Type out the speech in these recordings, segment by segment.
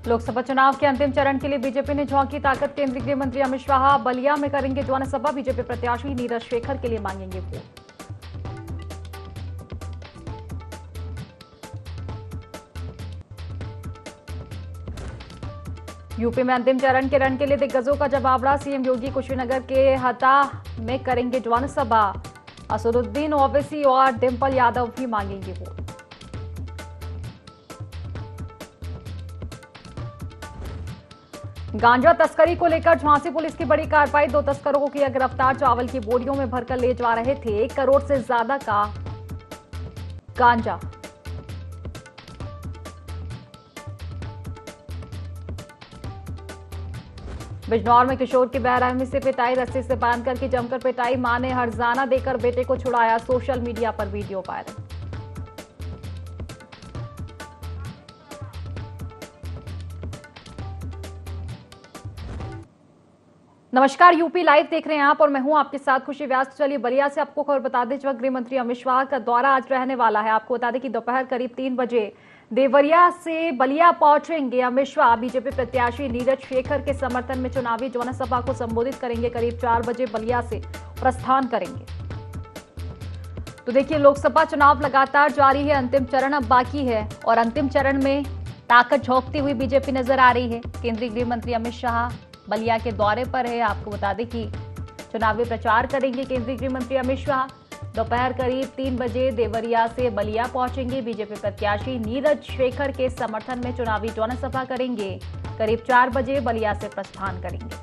लोकसभा चुनाव के अंतिम चरण के लिए बीजेपी ने झोंकी ताकत। केंद्रीय गृह मंत्री अमित शाह बलिया में करेंगे जनसभा। बीजेपी प्रत्याशी नीरज शेखर के लिए मांगेंगे वोट। यूपी में अंतिम चरण के रण के लिए दिग्गजों का जमावड़ा। सीएम योगी कुशीनगर के हता में करेंगे जनसभा। असदुद्दीन ओवैसी और डिंपल यादव भी मांगेंगे वोट। गांजा तस्करी को लेकर झांसी पुलिस की बड़ी कार्रवाई। 2 तस्करों को किया गिरफ्तार। चावल की बोरियों में भरकर ले जा रहे थे 1 करोड़ से ज्यादा का गांजा। बिजनौर में किशोर की बेरहमी से पिटाई। रस्सी से बांधकर की जमकर पिटाई। मां ने हर्जाना देकर बेटे को छुड़ाया। सोशल मीडिया पर वीडियो वायरल। नमस्कार, यूपी लाइव देख रहे हैं आप और मैं हूं आपके साथ खुशी व्यास। चलिए बलिया से आपको खबर बता दें। गृह मंत्री अमित शाह का दौरा आज रहने वाला है। आपको बता दें कि दोपहर करीब 3 बजे देवरिया से बलिया पहुंचेंगे अमित शाह। बीजेपी प्रत्याशी नीरज शेखर के समर्थन में चुनावी जनसभा को संबोधित करेंगे। करीब 4 बजे बलिया से प्रस्थान करेंगे। तो देखिए, लोकसभा चुनाव लगातार जारी है। अंतिम चरण अब बाकी है और अंतिम चरण में ताकत झोंकती हुई बीजेपी नजर आ रही है। केंद्रीय गृह मंत्री अमित शाह बलिया के दौरे पर है। आपको बता दें कि चुनावी प्रचार करेंगे केंद्रीय गृह मंत्री अमित शाह। दोपहर करीब 3 बजे देवरिया से बलिया पहुंचेंगे। बीजेपी प्रत्याशी नीरज शेखर के समर्थन में चुनावी जनसभा करेंगे। करीब 4 बजे बलिया से प्रस्थान करेंगे।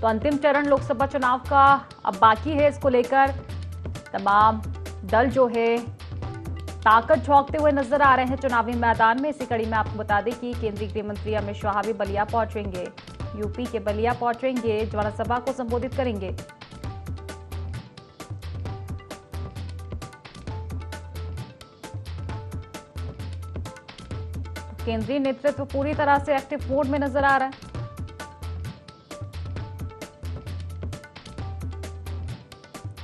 तो अंतिम चरण लोकसभा चुनाव का अब बाकी है। इसको लेकर तमाम दल जो है ताकत झोंकते हुए नजर आ रहे हैं चुनावी मैदान में। इसी कड़ी में आपको बता दें कि केंद्रीय गृह मंत्री अमित शाह भी बलिया पहुंचेंगे। यूपी के बलिया पहुंचेंगे, जनसभा को संबोधित करेंगे। केंद्रीय नेतृत्व पूरी तरह से एक्टिव मोड में नजर आ रहा है।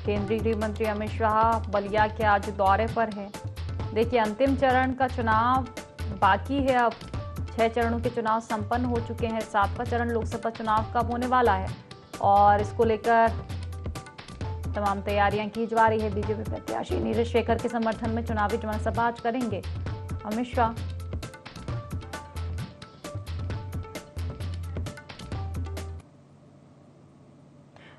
केंद्रीय गृह मंत्री अमित शाह बलिया के आज दौरे पर हैं। देखिए, अंतिम चरण का चुनाव बाकी है। अब 6 चरणों के चुनाव संपन्न हो चुके हैं। 7वां चरण लोकसभा चुनाव का होने वाला है और इसको लेकर तमाम तैयारियां की जा रही है। बीजेपी प्रत्याशी नीरज शेखर के समर्थन में चुनावी जनसभा आज करेंगे अमित शाह।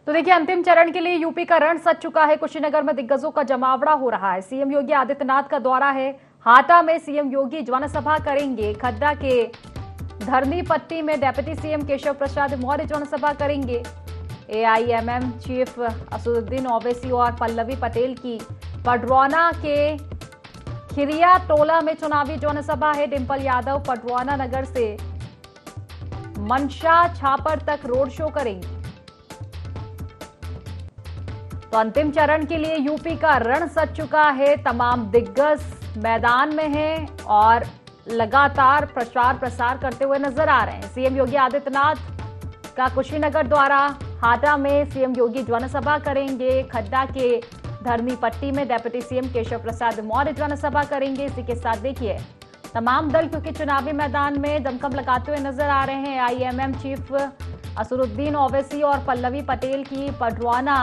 तो देखिए, अंतिम चरण के लिए यूपी का रण सज चुका है। कुशीनगर में दिग्गजों का जमावड़ा हो रहा है। सीएम योगी आदित्यनाथ का दौरा है। हाटा में सीएम योगी जनसभा करेंगे। खड्डा के धरनी पट्टी में डिप्टी सीएम केशव प्रसाद मौर्य जनसभा करेंगे। एआईएमएम चीफ असदुद्दीन ओवैसी और पल्लवी पटेल की पडरौना के खिरिया टोला में चुनावी जनसभा है। डिंपल यादव पडरौना नगर से मनशा छापर तक रोड शो करेंगे। तो अंतिम चरण के लिए यूपी का रण सज चुका है। तमाम दिग्गज मैदान में हैं और लगातार प्रचार प्रसार करते हुए नजर आ रहे हैं। सीएम योगी आदित्यनाथ का कुशीनगर द्वारा हाटा में सीएम योगी जनसभा करेंगे। खड्डा के धरनी पट्टी में डिप्टी सीएम केशव प्रसाद मौर्य जनसभा करेंगे। इसी के साथ देखिए, तमाम दल क्योंकि चुनावी मैदान में दमखम लगाते हुए नजर आ रहे हैं। आईएमएम चीफ असदुद्दीन ओवैसी और पल्लवी पटेल की पडरौना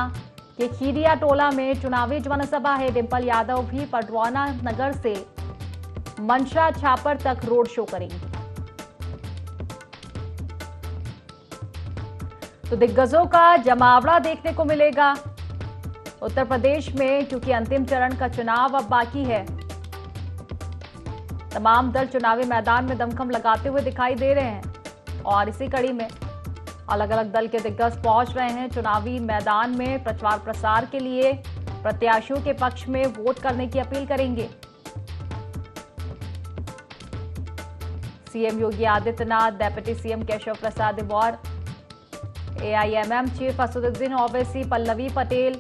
के खीरिया टोला में चुनावी जनसभा है। डिंपल यादव भी पडरौना नगर से मनशा छापर तक रोड शो करेंगे। तो दिग्गजों का जमावड़ा देखने को मिलेगा उत्तर प्रदेश में, क्योंकि अंतिम चरण का चुनाव अब बाकी है। तमाम दल चुनावी मैदान में दमखम लगाते हुए दिखाई दे रहे हैं और इसी कड़ी में अलग अलग दल के दिग्गज पहुंच रहे हैं चुनावी मैदान में। प्रचार प्रसार के लिए प्रत्याशियों के पक्ष में वोट करने की अपील करेंगे। CM Yogi Adityanath, deputy CM Keshav Prasad Maurya, AIMM chief Asaduddin Owaisi, Pallavi Patel,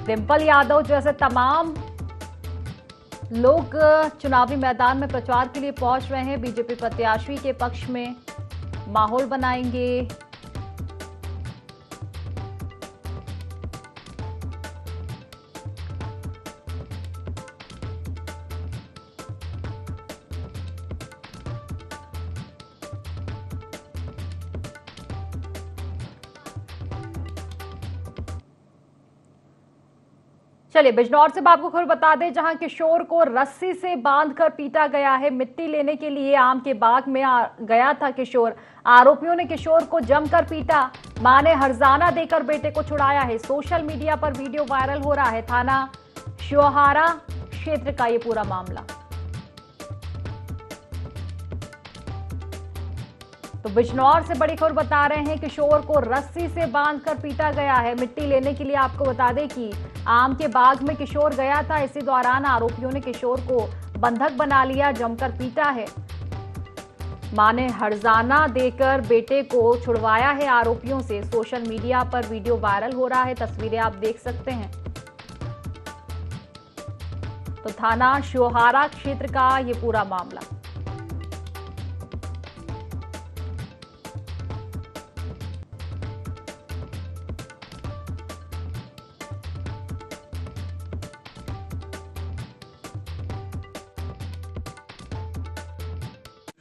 Dimple Yadav जैसे तमाम लोग चुनावी मैदान में प्रचार के लिए पहुंच रहे हैं। बीजेपी प्रत्याशी के पक्ष में माहौल बनाएंगे। चलिए बिजनौर से आपको खबर बता दें, जहां किशोर को रस्सी से बांधकर पीटा गया है। मिट्टी लेने के लिए आम के बाग में गया था किशोर। आरोपियों ने किशोर को जमकर पीटा। मां ने हर्जाना देकर बेटे को छुड़ाया है। सोशल मीडिया पर वीडियो वायरल हो रहा है। थाना श्योहारा क्षेत्र का ये पूरा मामला। तो बिजनौर से बड़ी खबर बता रहे हैं, किशोर को रस्सी से बांधकर पीटा गया है। मिट्टी लेने के लिए आपको बता दें कि आम के बाग में किशोर गया था। इसी दौरान आरोपियों ने किशोर को बंधक बना लिया, जमकर पीटा है। मां ने हर्जाना देकर बेटे को छुड़वाया है आरोपियों से। सोशल मीडिया पर वीडियो वायरल हो रहा है, तस्वीरें आप देख सकते हैं। तो थाना श्योहारा क्षेत्र का ये पूरा मामला।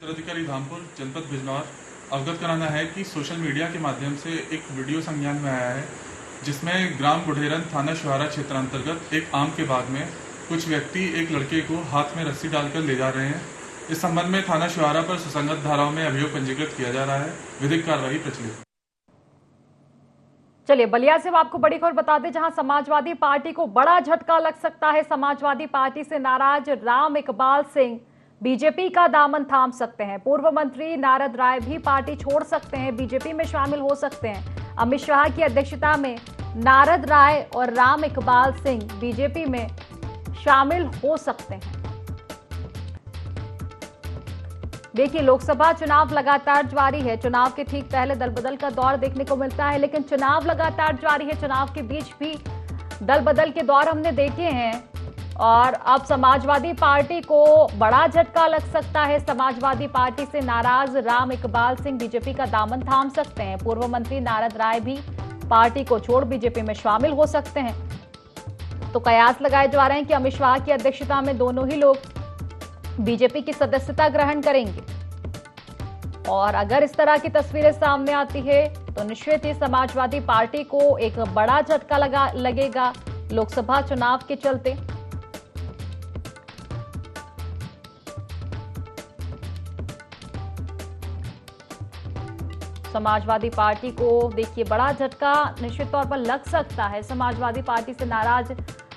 अधिकारी धामपुर जनपद बिजनौर अवगत कराना है कि सोशल मीडिया के माध्यम से एक वीडियो संज्ञान में आया है, जिसमें ग्राम बुढ़ेरन थाना शुहारा क्षेत्र अंतर्गत एक आम के बाग में कुछ व्यक्ति एक लड़के को हाथ में रस्सी डालकर ले जा रहे हैं। इस संबंध में थाना शुहारा पर सुसंगत धाराओं में अभियोग पंजीकृत किया जा रहा है। विधिक कार्रवाई प्रचलित। चलिए बलिया से आपको बड़ी खबर बता दें, जहां समाजवादी पार्टी को बड़ा झटका लग सकता है। समाजवादी पार्टी से नाराज राम इकबाल सिंह बीजेपी का दामन थाम सकते हैं। पूर्व मंत्री नारद राय भी पार्टी छोड़ सकते हैं, बीजेपी में शामिल हो सकते हैं। अमित शाह की अध्यक्षता में नारद राय और राम इकबाल सिंह बीजेपी में शामिल हो सकते हैं। देखिए, लोकसभा चुनाव लगातार जारी है। चुनाव के ठीक पहले दल बदल का दौर देखने को मिलता है, लेकिन चुनाव लगातार जारी है। चुनाव के बीच भी दल बदल के दौर हमने देखे हैं और अब समाजवादी पार्टी को बड़ा झटका लग सकता है। समाजवादी पार्टी से नाराज राम इकबाल सिंह बीजेपी का दामन थाम सकते हैं। पूर्व मंत्री नारद राय भी पार्टी को छोड़ बीजेपी में शामिल हो सकते हैं। तो कयास लगाए जा रहे हैं कि अमित शाह की अध्यक्षता में दोनों ही लोग बीजेपी की सदस्यता ग्रहण करेंगे। और अगर इस तरह की तस्वीरें सामने आती है तो निश्चित ही समाजवादी पार्टी को एक बड़ा झटका लगेगा लोकसभा चुनाव के चलते। समाजवादी पार्टी को देखिए बड़ा झटका निश्चित तौर पर लग सकता है। समाजवादी पार्टी से नाराज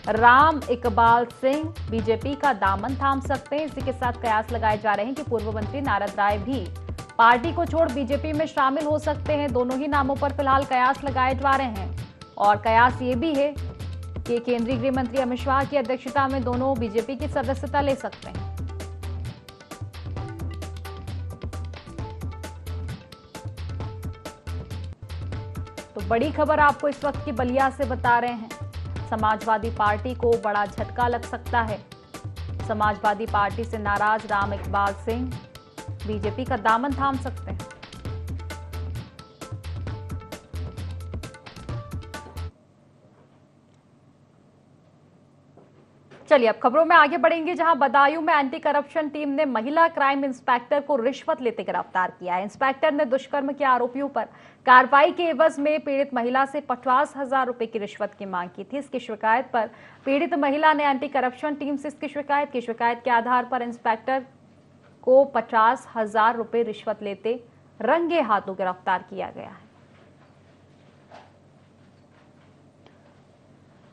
राम इकबाल सिंह बीजेपी का दामन थाम सकते हैं। इसी के साथ कयास लगाए जा रहे हैं कि पूर्व मंत्री नारद राय भी पार्टी को छोड़ बीजेपी में शामिल हो सकते हैं। दोनों ही नामों पर फिलहाल कयास लगाए जा रहे हैं और कयास ये भी है कि केंद्रीय गृह मंत्री अमित शाह की अध्यक्षता में दोनों बीजेपी की सदस्यता ले सकते हैं। तो बड़ी खबर आपको इस वक्त की बलिया से बता रहे हैं, समाजवादी पार्टी को बड़ा झटका लग सकता है। समाजवादी पार्टी से नाराज राम इकबाल सिंह बीजेपी का दामन थाम सकते हैं। चलिए अब खबरों में आगे बढ़ेंगे, जहां बदायूं में एंटी करप्शन टीम ने महिला क्राइम इंस्पेक्टर को रिश्वत लेते गिरफ्तार किया है। इंस्पेक्टर ने दुष्कर्म के आरोपियों पर कार्रवाई के एवज में पीड़ित महिला से 50,000 रुपए की रिश्वत की मांग की थी। इसकी शिकायत पर पीड़ित महिला ने एंटी करप्शन टीम से इसकी शिकायत के आधार पर इंस्पेक्टर को 50,000 रुपए रिश्वत लेते रंगे हाथों गिरफ्तार किया गया है।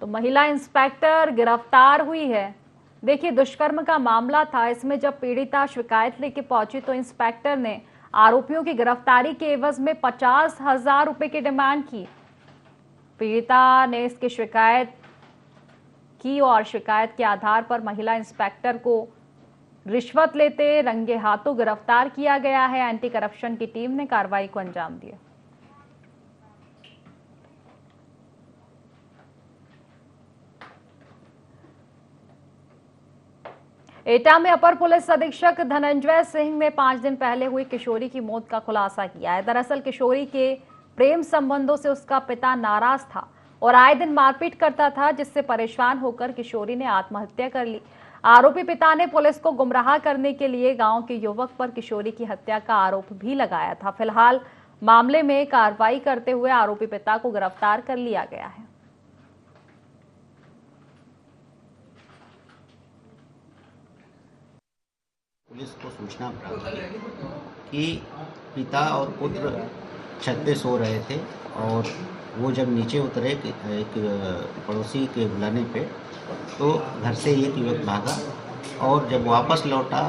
तो महिला इंस्पेक्टर गिरफ्तार हुई है। देखिए, दुष्कर्म का मामला था। इसमें जब पीड़िता शिकायत लेके पहुंची तो इंस्पेक्टर ने आरोपियों की गिरफ्तारी के एवज में 50,000 रुपए की डिमांड की। पीड़िता ने इसकी शिकायत की और शिकायत के आधार पर महिला इंस्पेक्टर को रिश्वत लेते रंगे हाथों गिरफ्तार किया गया है। एंटी करप्शन की टीम ने कार्रवाई को अंजाम दिया। एटा में अपर पुलिस अधीक्षक धनंजय सिंह ने 5 दिन पहले हुई किशोरी की मौत का खुलासा किया है। दरअसल किशोरी के प्रेम संबंधों से उसका पिता नाराज था और आए दिन मारपीट करता था, जिससे परेशान होकर किशोरी ने आत्महत्या कर ली। आरोपी पिता ने पुलिस को गुमराह करने के लिए गांव के युवक पर किशोरी की हत्या का आरोप भी लगाया था। फिलहाल मामले में कार्रवाई करते हुए आरोपी पिता को गिरफ्तार कर लिया गया है। पुलिस को सूचना प्राप्त हुई कि पिता और पुत्र छत पे सो रहे थे और वो जब नीचे उतरे एक पड़ोसी के बुलाने पे तो घर से एक युवक भागा और जब वापस लौटा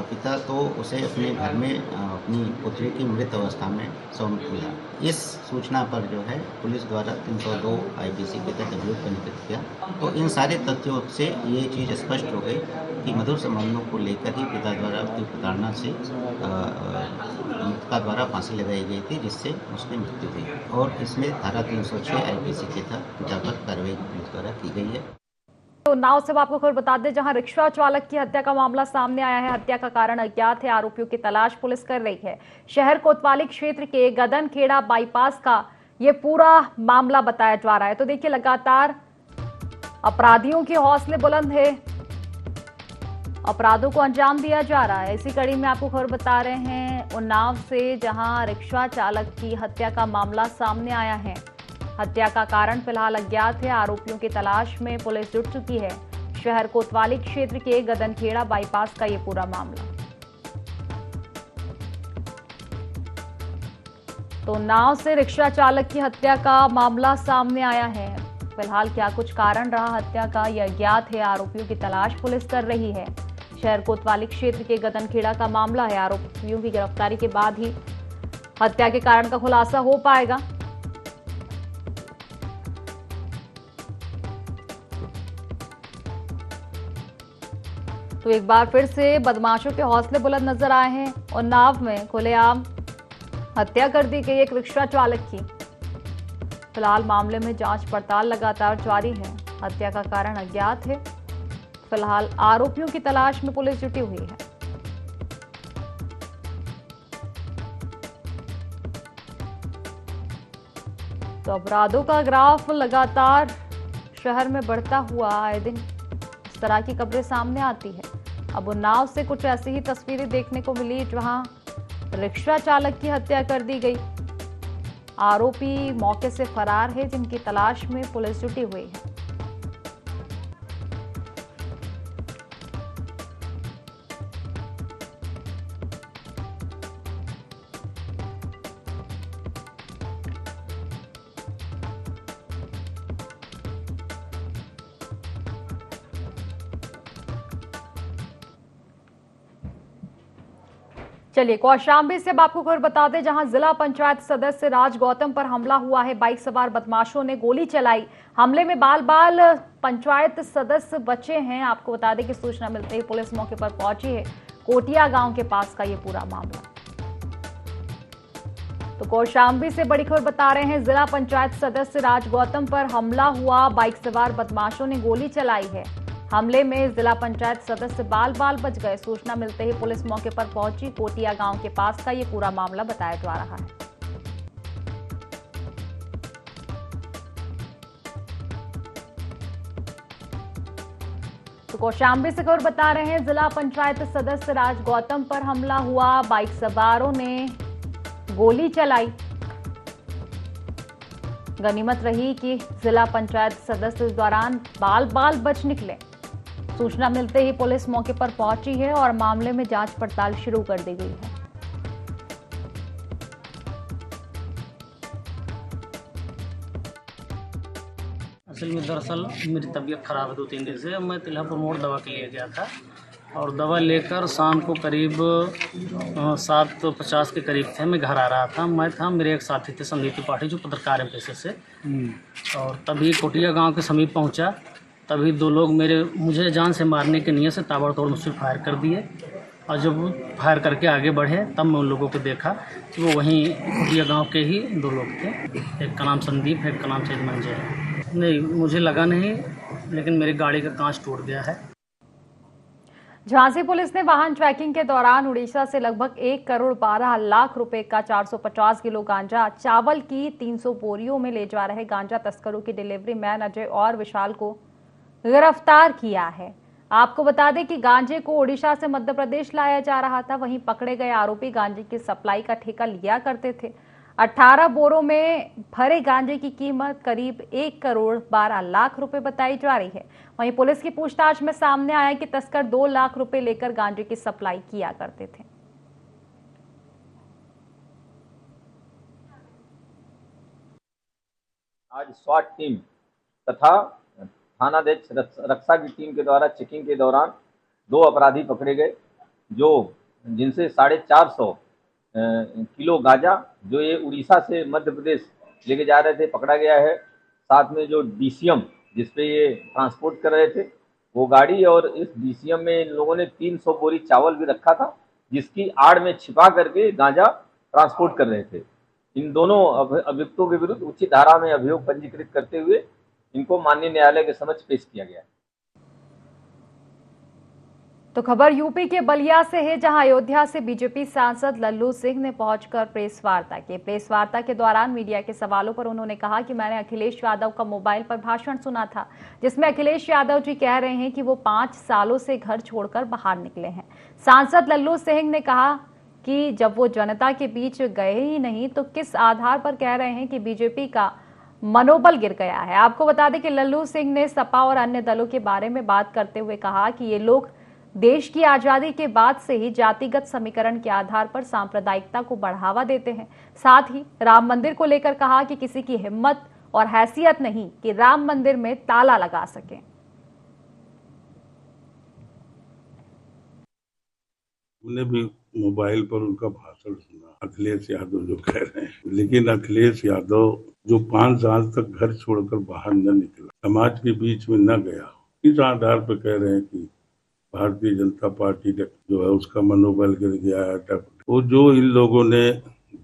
पिता तो उसे अपने घर में अपनी पुत्री की मृत अवस्था में सौंप मिला। इस सूचना पर जो है पुलिस द्वारा 302 आईपीसी के तहत अभियोग पंजीकृत किया। तो इन सारे तथ्यों से ये चीज़ स्पष्ट हो गई कि मधुर संबंधों को लेकर ही पिता द्वारा उसकी प्रताड़ना से मृतका द्वारा फांसी लगाई गई थी, जिससे उसकी मृत्यु हुई और इसमें धारा 306 आईपीसी के तहत पिता पर कार्रवाई पुलिस द्वारा की गई है। तो नाव से आपको खबर बता दें, जहां रिक्शा चालक की हत्या का मामला सामने आया है। हत्या का कारण अज्ञात है। आरोपियों की तलाश पुलिस कर रही है। शहर कोतवाली क्षेत्र के गदनखेड़ा बाईपास का ये पूरा मामला बताया जा रहा है। तो देखिए, लगातार अपराधियों के हौसले बुलंद है, अपराधों को अंजाम दिया जा रहा है। इसी कड़ी में आपको खबर बता रहे हैं उन्नाव से, जहां रिक्शा चालक की हत्या का मामला सामने आया है। हत्या का कारण फिलहाल अज्ञात है। आरोपियों की तलाश में पुलिस जुट चुकी है। शहर कोतवाली क्षेत्र के गदनखेड़ा बाईपास का ये पूरा मामला। तो नाव से रिक्शा चालक की हत्या का मामला सामने आया है। फिलहाल क्या कुछ कारण रहा हत्या का, यह अज्ञात है। आरोपियों की तलाश पुलिस कर रही है। शहर कोतवाली क्षेत्र के गदनखेड़ा का मामला है। आरोपियों की गिरफ्तारी के बाद ही हत्या के कारण का खुलासा हो पाएगा। तो एक बार फिर से बदमाशों के हौसले बुलंद नजर आए हैं। उन्नाव में खुलेआम हत्या कर दी गई एक रिक्शा चालक की। फिलहाल मामले में जांच पड़ताल लगातार जारी है। हत्या का कारण अज्ञात है। फिलहाल आरोपियों की तलाश में पुलिस जुटी हुई है। तो अपराधों का ग्राफ लगातार शहर में बढ़ता हुआ आए दिन इस तरह की खबरें सामने आती है। अब उन्नाव से कुछ ऐसी ही तस्वीरें देखने को मिली, जहां रिक्शा चालक की हत्या कर दी गई। आरोपी मौके से फरार है, जिनकी तलाश में पुलिस जुटी हुई है। चलिए, कौशाम्बी से अब आपको खबर बता दें, जहां जिला पंचायत सदस्य राज गौतम पर हमला हुआ है। बाइक सवार बदमाशों ने गोली चलाई। हमले में बाल बाल पंचायत सदस्य बचे हैं। आपको बता दें कि सूचना मिलते ही पुलिस मौके पर पहुंची है। कोटिया गांव के पास का ये पूरा मामला। तो कौशाम्बी से बड़ी खबर बता रहे हैं, जिला पंचायत सदस्य राज गौतम पर हमला हुआ। बाइक सवार बदमाशों ने गोली चलाई है। हमले में जिला पंचायत सदस्य बाल बाल बच गए। सूचना मिलते ही पुलिस मौके पर पहुंची। कोटिया गांव के पास का ये पूरा मामला बताया जा रहा है। तो कौशाम्बी से खबर बता रहे हैं, जिला पंचायत सदस्य राज गौतम पर हमला हुआ। बाइक सवारों ने गोली चलाई। गनीमत रही कि जिला पंचायत सदस्य इस दौरान बाल बाल बच निकले। सूचना मिलते ही पुलिस मौके पर पहुंची है और मामले में जांच पड़ताल शुरू कर दी गई है। असल में दरअसल मेरी तबीयत ख़राब है 2-3 दिन से। मैं तिल्हापुर मोड़ दवा के लिए गया था और दवा लेकर शाम को करीब 7:50 के करीब थे। मैं घर आ रहा था। मैं था, मेरे एक साथी थे संदीप त्रिपाठी, जो पत्रकार हैं पेशे से। और तभी कोटिया गांव के समीप पहुंचा। तभी 2 लोग मुझे जान से मारने की नीयत से ताबड़तोड़ मुझसे फायर कर दिए। और जब वो फायर करके आगे बढ़े, तब मैं उन लोगों को देखा कि वो वहीं कोटिया गांव के ही 2 लोग थे। एक का नाम संदीप है, एक का नाम सैद मंजय है। नहीं, मुझे लगा नहीं, लेकिन मेरी गाड़ी का कांच टूट गया है। झांसी पुलिस ने वाहन ट्रैकिंग के दौरान उड़ीसा से लगभग 1 करोड़ 12 लाख रुपए का 450 किलो गांजा चावल की 300 बोरियों में ले जा रहे गांजा तस्करों की डिलीवरी मैन अजय और विशाल को गिरफ्तार किया है। आपको बता दें कि गांजे को ओडिशा से मध्य प्रदेश लाया जा रहा था। वहीं पकड़े गए आरोपी गांजे की सप्लाई का ठेका लिया करते थे। 18 बोरों में भरे गांजे की कीमत करीब 1 करोड़ 12 लाख रुपए बताई जा रही है। वहीं पुलिस की पूछताछ में सामने आया कि तस्कर 2 लाख रुपए लेकर गांजे की सप्लाई किया करते थे। आज स्वाट टीम तथा थानाध्यक्ष रक्षा की टीम के द्वारा चेकिंग के दौरान 2 अपराधी पकड़े गए, जिनसे 450 किलो गांजा जो ये उड़ीसा से मध्य प्रदेश लेके जा रहे थे पकड़ा गया है। साथ में जो डीसीएम जिसपे ये ट्रांसपोर्ट कर रहे थे वो गाड़ी, और इस डीसीएम में इन लोगों ने 300 बोरी चावल भी रखा था, जिसकी आड़ में छिपा करके गांजा ट्रांसपोर्ट कर रहे थे। इन दोनों अभियुक्तों के विरुद्ध उचित धारा में अभियोग पंजीकृत करते हुए इनको माननीय न्यायालय के समक्ष पेश किया गया है। तो खबर यूपी के बलिया से है, जहां अयोध्या से बीजेपी सांसद लल्लू सिंह ने पहुंचकर प्रेस वार्ता की। प्रेस वार्ता के दौरान मीडिया के सवालों पर उन्होंने कहा कि मैंने अखिलेश यादव का मोबाइल पर भाषण सुना था, जिसमें अखिलेश यादव जी कह रहे हैं कि वो 5 सालों से घर छोड़कर बाहर निकले हैं। सांसद लल्लू सिंह ने कहा कि जब वो जनता के बीच गए ही नहीं तो किस आधार पर कह रहे हैं कि बीजेपी का मनोबल गिर गया है। आपको बता दें कि लल्लू सिंह ने सपा और अन्य दलों के बारे में बात करते हुए कहा कि ये लोग देश की आजादी के बाद से ही जातिगत समीकरण के आधार पर सांप्रदायिकता को बढ़ावा देते हैं। साथ ही राम मंदिर को लेकर कहा कि किसी की हिम्मत और हैसियत नहीं कि राम मंदिर में ताला लगा सके। हमने भी मोबाइल पर उनका भाषण सुना, अखिलेश यादव जो कह रहे हैं, लेकिन अखिलेश यादव जो 5 साल तक घर छोड़कर बाहर न निकला, समाज के बीच में न गया, इस आधार पर कह रहे हैं कि भारतीय जनता पार्टी जो है उसका मनोबल गिर गया है। वो जो इन लोगों ने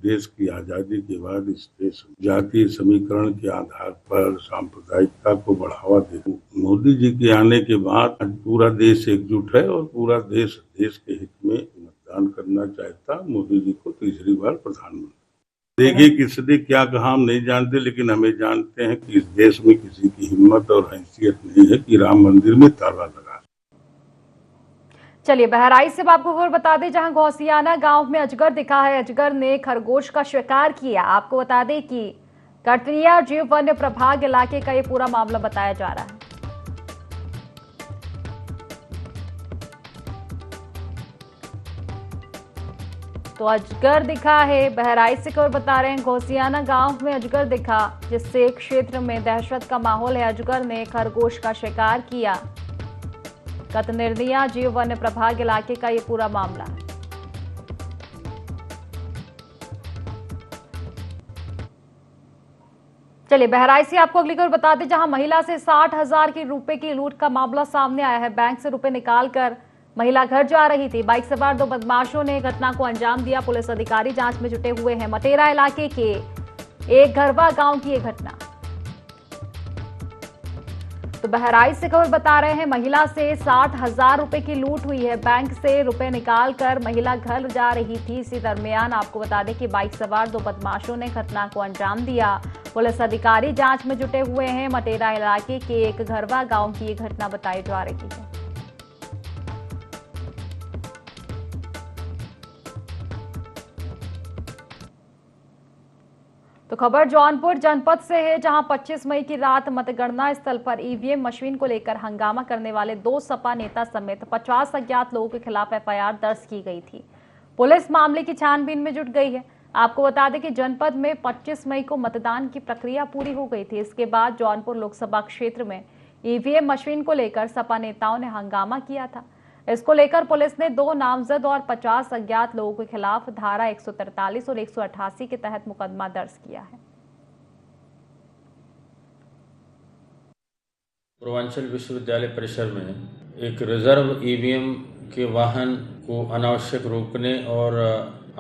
देश की आजादी के बाद इस देश जातीय समीकरण के आधार पर सांप्रदायिकता को बढ़ावा दे, मोदी जी के आने के बाद पूरा देश एकजुट है और पूरा देश के हित में मतदान करना चाहता मोदी जी को तीसरी बार प्रधानमंत्री। देखिए किसने क्या कहा हम नहीं जानते, लेकिन हमें जानते हैं कि इस देश में किसी की हिम्मत और हैसियत नहीं है कि राम मंदिर में ताला लगा। चलिए बहराइच से आपको खबर बता दें, जहां घोसियाना गांव में अजगर दिखा है। अजगर ने खरगोश का शिकार किया। आपको बता दें कि कटनिया जीव वन्य प्रभाग इलाके का ये पूरा मामला बताया जा रहा है। तो अजगर दिखा है, बहराइच से खबर बता रहे हैं, घोसियाना गांव में अजगर दिखा, जिससे क्षेत्र में दहशत का माहौल है। अजगर ने खरगोश का शिकार किया। कतनिया जीव वन्य प्रभाग इलाके का ये पूरा मामला है। चलिए बहराइच से आपको अगली खबर बता दें, जहां महिला से 60,000 की रुपए की लूट का मामला सामने आया है। बैंक से रुपए निकालकर महिला घर जा रही थी। बाइक सवार 2 बदमाशों ने घटना को अंजाम दिया। पुलिस अधिकारी जांच में जुटे हुए हैं। मटेरा इलाके के एक घरवा गांव की ये घटना। तो बहराइच से खबर बता रहे हैं, महिला से 60,000 रुपए की लूट हुई है। बैंक से रुपए निकालकर महिला घर जा रही थी। इसी दरमियान आपको बता दें कि बाइक सवार 2 बदमाशों ने घटना को अंजाम दिया। पुलिस अधिकारी जांच में जुटे हुए हैं। मटेरा इलाके के एक घरवा गांव की ये घटना बताई जा रही है। तो खबर जौनपुर जनपद से है, जहां 25 मई की रात मतगणना स्थल पर ईवीएम मशीन को लेकर हंगामा करने वाले 2 सपा नेता समेत 50 अज्ञात लोगों के खिलाफ एफआईआर दर्ज की गई थी। पुलिस मामले की छानबीन में जुट गई है। आपको बता दें कि जनपद में 25 मई को मतदान की प्रक्रिया पूरी हो गई थी। इसके बाद जौनपुर लोकसभा क्षेत्र में ईवीएम मशीन को लेकर सपा नेताओं ने हंगामा किया था। इसको लेकर पुलिस ने 2 नामजद और 50 अज्ञात लोगों के खिलाफ धारा 143 और 188 के तहत मुकदमा दर्ज किया है। पूर्वांचल विश्वविद्यालय परिसर में एक रिजर्व ईवीएम के वाहन को अनावश्यक रोकने और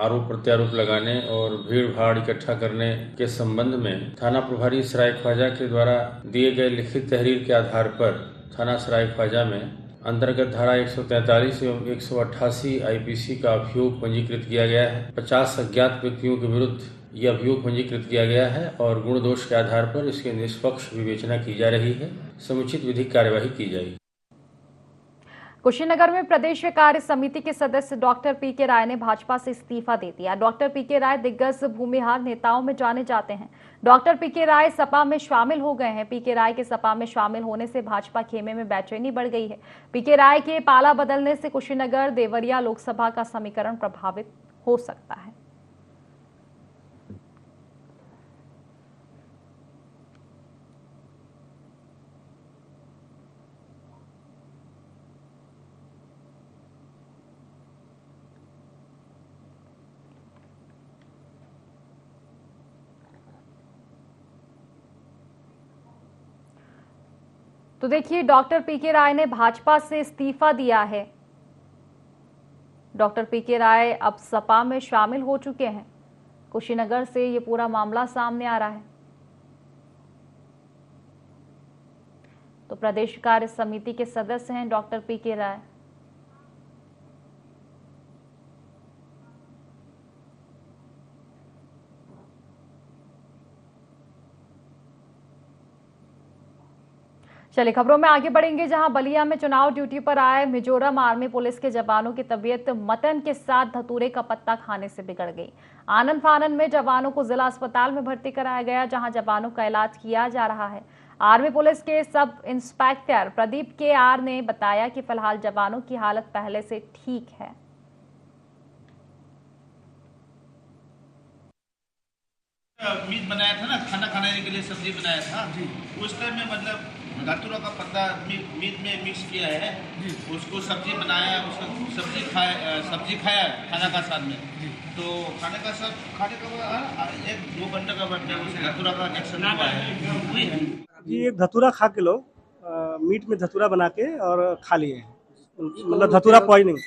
आरोप प्रत्यारोप लगाने और भीड़ भाड़ इकट्ठा करने के संबंध में थाना प्रभारी सराय ख्वाजा के द्वारा दिए गए लिखित तहरीर के आधार पर थाना सराय ख्वाजा में अंतर्गत धारा 143 एवं 188 आईपीसी का अभियोग पंजीकृत किया गया है। 50 अज्ञात व्यक्तियों के विरुद्ध यह अभियोग पंजीकृत किया गया है और गुण दोष के आधार पर इसकी निष्पक्ष विवेचना की जा रही है। समुचित विधिक कार्यवाही की जाएगी। कुशीनगर में प्रदेश कार्य समिति के सदस्य डॉक्टर पीके राय ने भाजपा से इस्तीफा दे दिया। डॉक्टर पीके राय दिग्गज भूमिहार नेताओं में जाने जाते हैं। डॉक्टर पीके राय सपा में शामिल हो गए हैं। पीके राय के सपा में शामिल होने से भाजपा खेमे में बेचैनी बढ़ गई है। पीके राय के पाला बदलने से कुशीनगर देवरिया लोकसभा का समीकरण प्रभावित हो सकता है। तो देखिए, डॉक्टर पीके राय ने भाजपा से इस्तीफा दिया है। डॉक्टर पीके राय अब सपा में शामिल हो चुके हैं। कुशीनगर से ये पूरा मामला सामने आ रहा है। तो प्रदेश कार्य समिति के सदस्य हैं डॉक्टर पीके राय। चलिए खबरों में आगे बढ़ेंगे, जहां बलिया में चुनाव ड्यूटी पर आए मिजोरम आर्मी पुलिस के जवानों की तबीयत मटन के साथ धतूरे का पत्ता खाने से बिगड़ गई। आनन फानन में जवानों को जिला अस्पताल में भर्ती कराया गया, जहां जवानों का इलाज किया जा रहा है। आर्मी पुलिस के सब इंस्पेक्टर प्रदीप के आर ने बताया कि फिलहाल जवानों की हालत पहले से ठीक है। मीट बनाया था ना, खाना खाने के लिए सब्जी बनाया था जी। उस टाइम में मतलब धतूरा का पत्ता मीट में मिक्स किया है, उसको सब्जी बनाया, उसको सब्जी खाया खाना का साथ में। तो खाने का सब खाने का 1-2 घंटे का बाद में उस धतूरा का एक्शन हुआ है। ये धतूरा खा के लोग मीट में धतूरा बना के और खा लिए हैं, मतलब धतूरा पॉइजनिंग।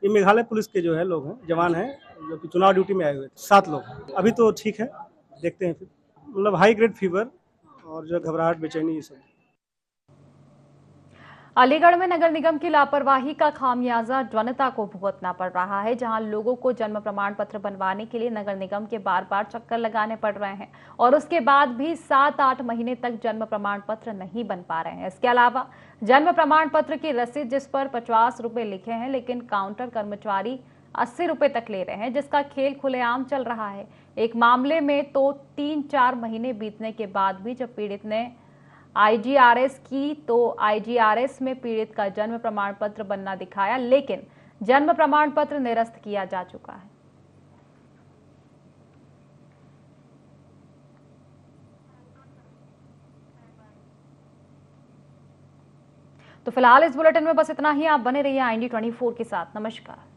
ये मेघालय पुलिस के जो है लोग हैं, जवान हैं, जो कि चुनाव ड्यूटी में आए हुए थे। 7 लोग अभी तो ठीक है, देखते हैं फिर। मतलब हाई ग्रेड फीवर और जो घबराहट, बेचैनी, ये सब। अलीगढ़ में नगर निगम की लापरवाही का खामियाजा जनता को भुगतना पड़ रहा है, जहां लोगों को जन्म प्रमाण पत्र बनवाने के लिए नगर निगम के बार बार चक्कर लगाने पड़ रहे हैं और उसके बाद भी 7-8 महीने तक जन्म प्रमाण पत्र नहीं बन पा रहे हैं। इसके अलावा जन्म प्रमाण पत्र की रसीद जिस पर 50 रुपए लिखे हैं, लेकिन काउंटर कर्मचारी 80 रुपए तक ले रहे हैं, जिसका खेल खुलेआम चल रहा है। एक मामले में तो 3-4 महीने बीतने के बाद भी जब पीड़ित ने आईजीआरएस की तो आईजीआरएस में पीड़ित का जन्म प्रमाण पत्र बनना दिखाया, लेकिन जन्म प्रमाण पत्र निरस्त किया जा चुका है। तो फिलहाल इस बुलेटिन में बस इतना ही। आप बने रहिए IND 24 के साथ। नमस्कार।